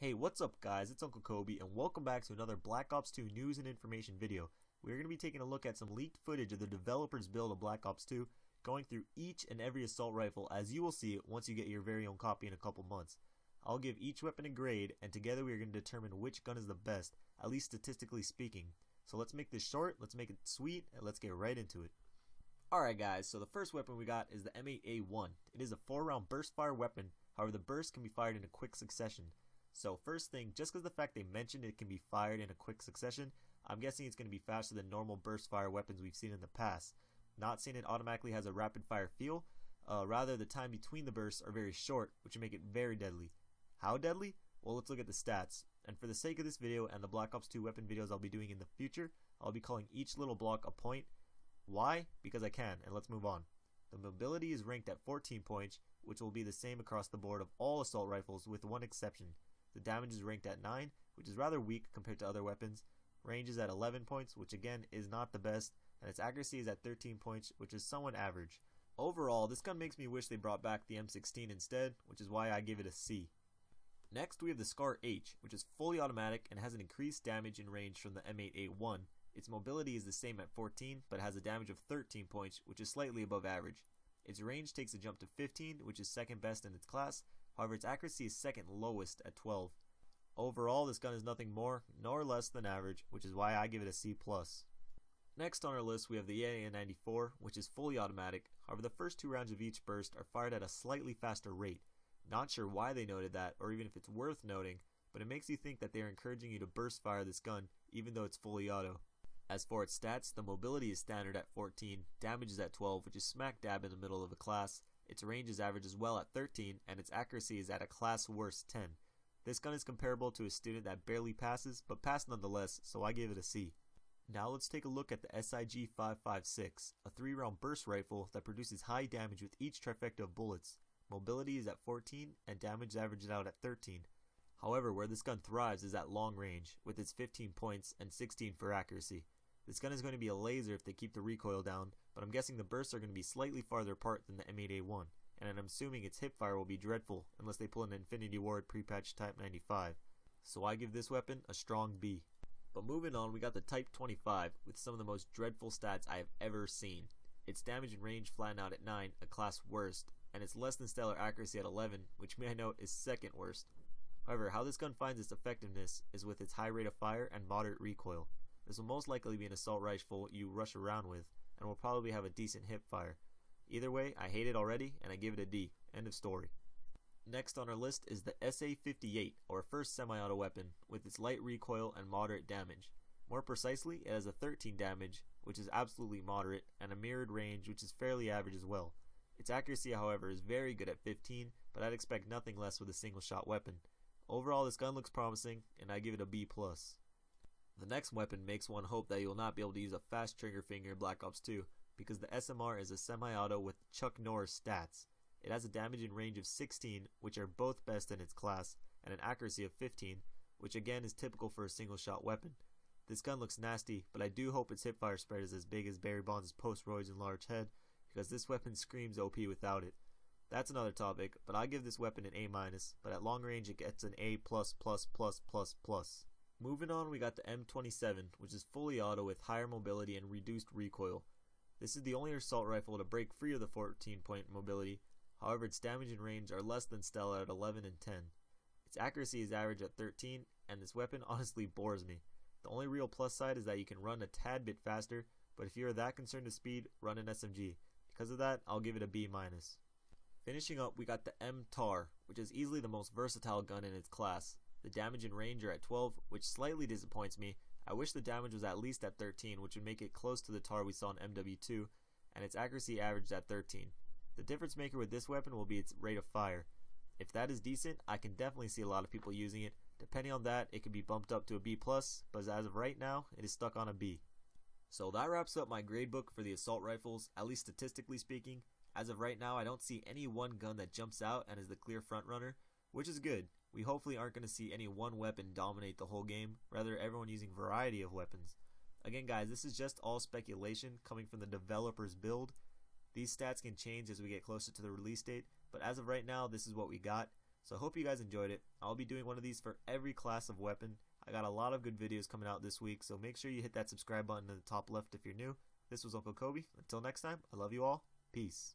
Hey, what's up guys, it's Uncle Kobe and welcome back to another Black Ops 2 news and information video. We're going to be taking a look at some leaked footage of the developer's build of Black Ops 2, going through each and every assault rifle as you will see it once you get your very own copy in a couple months. I'll give each weapon a grade and together we are going to determine which gun is the best, at least statistically speaking. So let's make this short, let's make it sweet, and let's get right into it. Alright guys, so the first weapon we got is the M8A1. It is a 4-round burst fire weapon, however the burst can be fired in a quick succession. So first thing, just because the fact they mentioned it can be fired in a quick succession, I'm guessing it's going to be faster than normal burst fire weapons we've seen in the past. Not saying it automatically has a rapid fire feel, rather the time between the bursts are very short, which would make it very deadly. How deadly? Well, let's look at the stats. And for the sake of this video and the Black Ops 2 weapon videos I'll be doing in the future, I'll be calling each little block a point. Why? Because I can, and let's move on. The mobility is ranked at 14 points, which will be the same across the board of all assault rifles with one exception. The damage is ranked at 9, which is rather weak compared to other weapons. Range is at 11 points, which again is not the best, and its accuracy is at 13 points, which is somewhat average. Overall, this gun makes me wish they brought back the M16 instead, which is why I give it a C. Next we have the Scar H, which is fully automatic and has an increased damage and range from the M8A1. Its mobility is the same at 14, but has a damage of 13 points, which is slightly above average. Its range takes a jump to 15, which is second best in its class. However, its accuracy is second lowest at 12. Overall, this gun is nothing more nor less than average, which is why I give it a C+. Next on our list we have the AN-94, which is fully automatic. However, the first 2 rounds of each burst are fired at a slightly faster rate. Not sure why they noted that, or even if it's worth noting, but it makes you think that they are encouraging you to burst fire this gun, even though it's fully auto. As for its stats, the mobility is standard at 14, damage is at 12, which is smack dab in the middle of the class. Its range is average as well at 13, and its accuracy is at a class worst 10. This gun is comparable to a student that barely passes, but passed nonetheless, so I give it a C. Now let's take a look at the SIG-556, a 3-round burst rifle that produces high damage with each trifecta of bullets. Mobility is at 14, and damage averages out at 13. However, where this gun thrives is at long range, with its 15 points and 16 for accuracy. This gun is going to be a laser if they keep the recoil down, but I'm guessing the bursts are going to be slightly farther apart than the M8A1, and I'm assuming its hipfire will be dreadful unless they pull an Infinity Ward pre-patch Type 95. So I give this weapon a strong B. But moving on, we got the Type 25 with some of the most dreadful stats I have ever seen. Its damage and range flatten out at 9, a class worst, and its less than stellar accuracy at 11, which may I note is second worst. However, how this gun finds its effectiveness is with its high rate of fire and moderate recoil. This will most likely be an assault rifle you rush around with, and will probably have a decent hip fire. Either way, I hate it already, and I give it a D. End of story. Next on our list is the SA-58, or first semi-auto weapon, with its light recoil and moderate damage. More precisely, it has a 13 damage, which is absolutely moderate, and a mirrored range, which is fairly average as well. Its accuracy, however, is very good at 15, but I'd expect nothing less with a single-shot weapon. Overall, this gun looks promising, and I give it a B+. The next weapon makes one hope that you will not be able to use a fast trigger finger in Black Ops 2, because the SMR is a semi-auto with Chuck Norris stats. It has a damage and range of 16, which are both best in its class, and an accuracy of 15, which again is typical for a single-shot weapon. This gun looks nasty, but I do hope its hipfire spread is as big as Barry Bonds' post-roids and large head, because this weapon screams OP without it. That's another topic, but I give this weapon an A-, but at long range it gets an A+++++. Moving on, we got the M27, which is fully auto with higher mobility and reduced recoil. This is the only assault rifle to break free of the 14-point mobility, however its damage and range are less than stellar at 11 and 10. Its accuracy is average at 13, and this weapon honestly bores me. The only real plus side is that you can run a tad bit faster, but if you are that concerned with speed, run an SMG. Because of that, I'll give it a B-. Finishing up, we got the MTAR, which is easily the most versatile gun in its class. The damage and range are at 12, which slightly disappoints me. I wish the damage was at least at 13, which would make it close to the TAR we saw in MW2, and its accuracy averaged at 13. The difference maker with this weapon will be its rate of fire. If that is decent, I can definitely see a lot of people using it. Depending on that, it could be bumped up to a B+, but as of right now, it is stuck on a B. So that wraps up my gradebook for the assault rifles, at least statistically speaking. As of right now, I don't see any one gun that jumps out and is the clear frontrunner, which is good. We hopefully aren't going to see any one weapon dominate the whole game, rather everyone using variety of weapons. Again guys, this is just all speculation coming from the developer's build. These stats can change as we get closer to the release date, but as of right now, this is what we got. So I hope you guys enjoyed it. I'll be doing one of these for every class of weapon. I got a lot of good videos coming out this week, so make sure you hit that subscribe button in the top left if you're new. This was Uncle Kobe. Until next time, I love you all. Peace.